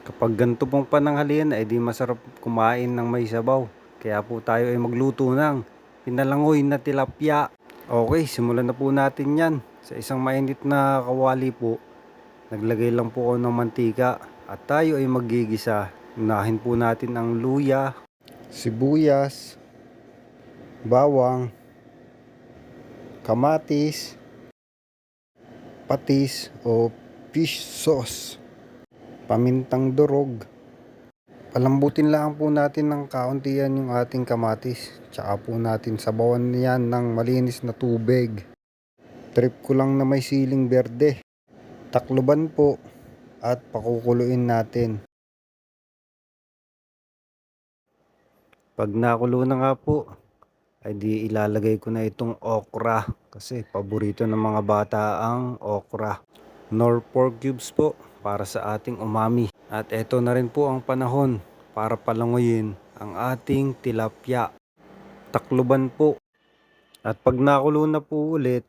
Kapag ganito pong pananghalian ay di masarap kumain ng may sabaw. Kaya po tayo ay magluto ng pinalangoy na tilapia. Okay, simulan na po natin yan. Sa isang mainit na kawali po, naglagay lang po ako ng mantika at tayo ay maggigisa. Unahin po natin ang luya, sibuyas, bawang, kamatis, patis o fish sauce, pamintang durog. Palambutin lang po natin ng kauntian yung ating kamatis. Tsaka po natin sabawan yan ng malinis na tubig. Trip ko lang na may siling berde. Takluban po at pakukuluin natin. Pag nakulo na nga po, ay di ilalagay ko na itong okra. Kasi paborito ng mga bata ang okra. Nor pork cubes po para sa ating umami. At eto na rin po ang panahon para palangoyin ang ating tilapia. Takluban po. At pag nakulo na po ulit,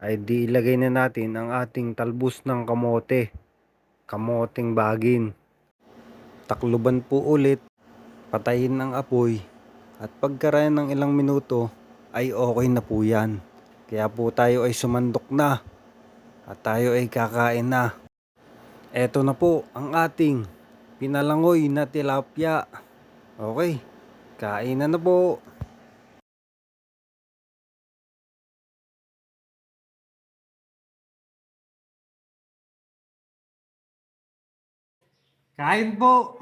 ay di ilagay na natin ang ating talbos ng kamote. Kamoteng bagin. Takluban po ulit. Patayin ang apoy. At pagkaraan ng ilang minuto, ay okay na po yan. Kaya po tayo ay sumandok na. At tayo ay kakain na. Eto na po ang ating pinalangoy na tilapia. Okay, kainan na po. Kain po.